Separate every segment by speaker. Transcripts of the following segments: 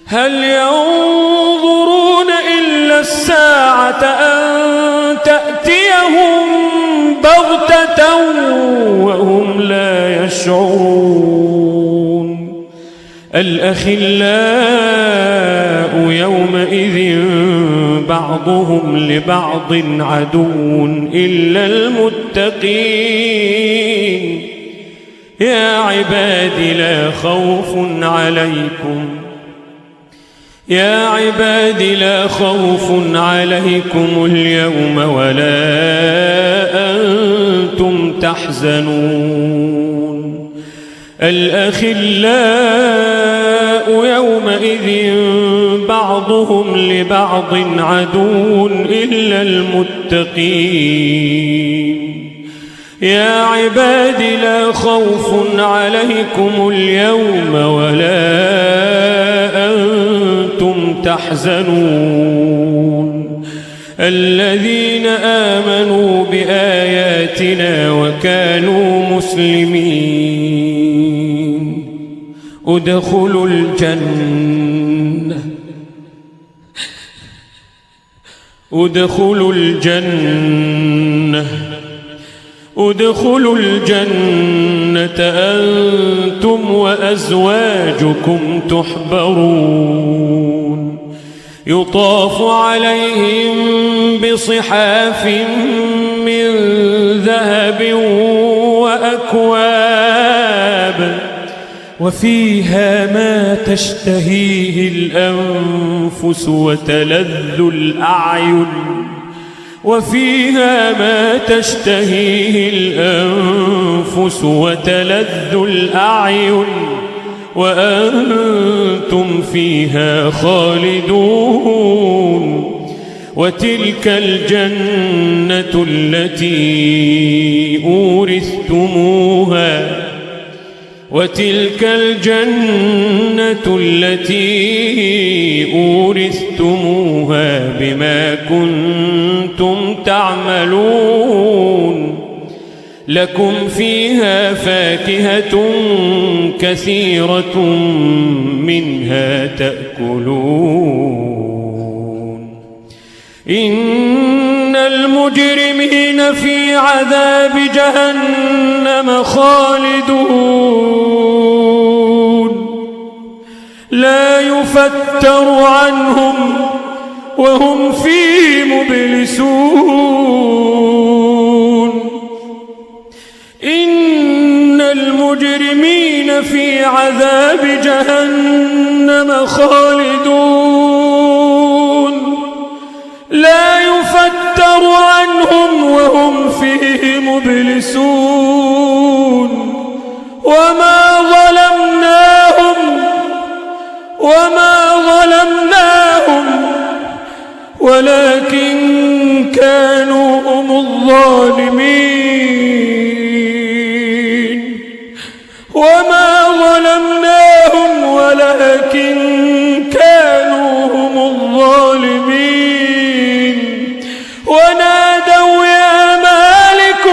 Speaker 1: هل ينظرون إلا الساعة أن تأتيهم بغتة وهم لا يشعرون. الأخلاء يومئذ بعضهم لبعض عدو إلا المتقين. يا عباد لا خوف عليكم اليوم ولا أنتم تحزنون. الأخلاء يومئذ بعضهم لبعض عدو إلا المتقين. يا عباد لا خوف عليكم اليوم ولا أنتم تحزنون. الذين آمنوا بآياتنا وكانوا مسلمين ادخلوا الجنة أنتم وأزواجكم تحبرون. يطاف عليهم بصحاف من ذهب وأكواب وفيها ما تشتهيه الأنفس وتلذ الأعين وأنتم فيها خالدون. وتلك الجنة التي أورثتموها بما كنتم تعملون. لكم فيها فاكهة كثيرة منها تأكلون. إن المجرمين في عذاب جهنم خالدون لا يفتر عنهم وهم فيه مبلسون. إن المجرمين في عذاب جهنم خالدون لا يفتر عنهم وهم فيه مبلسون. وما ظلمناهم ولكن كانوا هم الظالمين. ونادوا يا مالك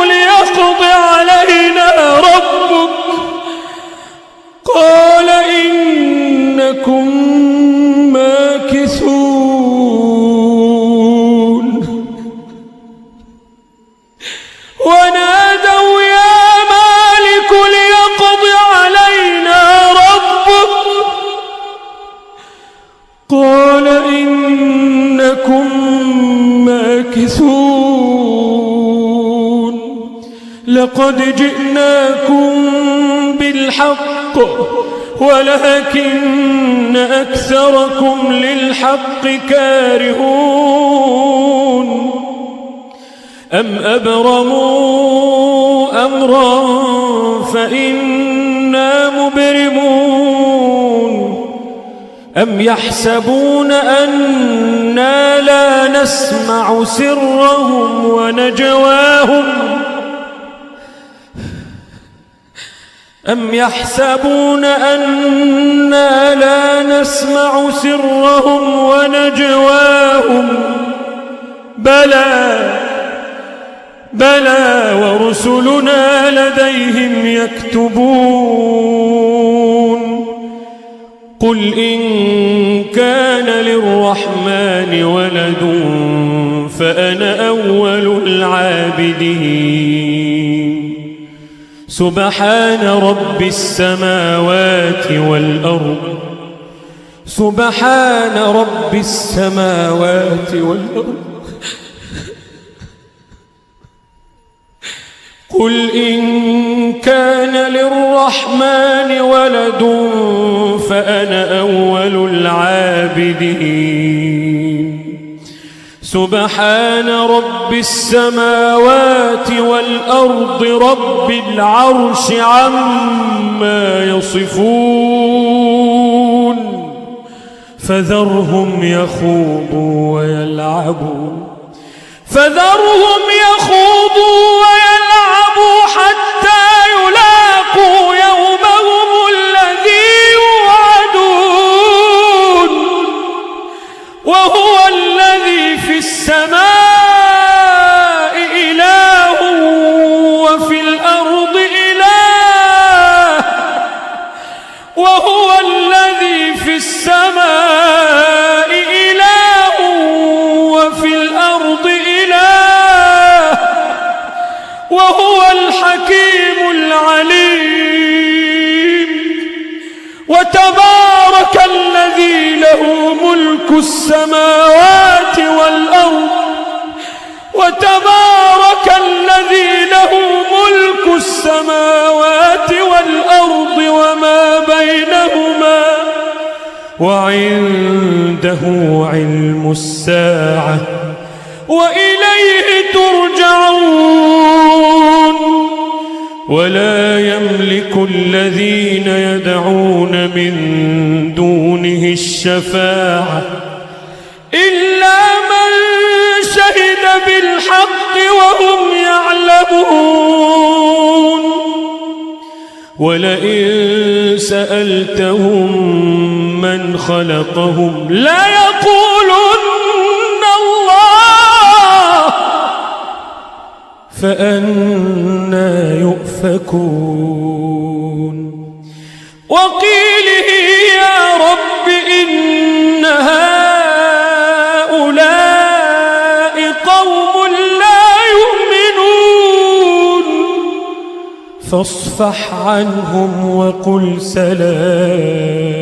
Speaker 1: ليقض علينا ربك قال إنكم ماكثون. ونادوا يا مالك ليقض علينا ربك قال إنكم ماكثون. لقد جئناكم بالحق ولكن أكثركم للحق كارهون. أم أبرموا أمرا فإنا مبرمون. أم يحسبون أنا لا نسمع سرهم ونجواهم أم يحسبون أنا لا نسمع سرهم ونجواهم بلى ورسلنا لديهم يكتبون قل إن كان للرحمن ولد فأنا أول العابدين سبحان رب السماوات والأرض سبحان رب السماوات والأرض قل إن كان للرحمن ولد فأنا أول العابدين سبحان رب السماوات والأرض رب العرش عما يصفون فذرهم يخوضوا ويلعبوا حتى يلاقوا يومهم الذي يوعدون وهو الذي في السماء إله وفي الأرض إله وهو الذي في السماء إله وفي الأرض إله وهو الحكيم العليم وتبارك الذي له ملك السماوات والأرض وتبارك الذي له ملك السماوات والأرض وما بينهما وعنده علم الساعة وإليه ترجعون ولا يملك الذين يدعون من دونه الشفاعة إلا من شهد بالحق وهم يعلمون ولئن سألتهم من خلقهم ليقولن الله فأنى يؤفكون وقيله يا رب إن هؤلاء قوم لا يؤمنون فاصفح عنهم وقل سلام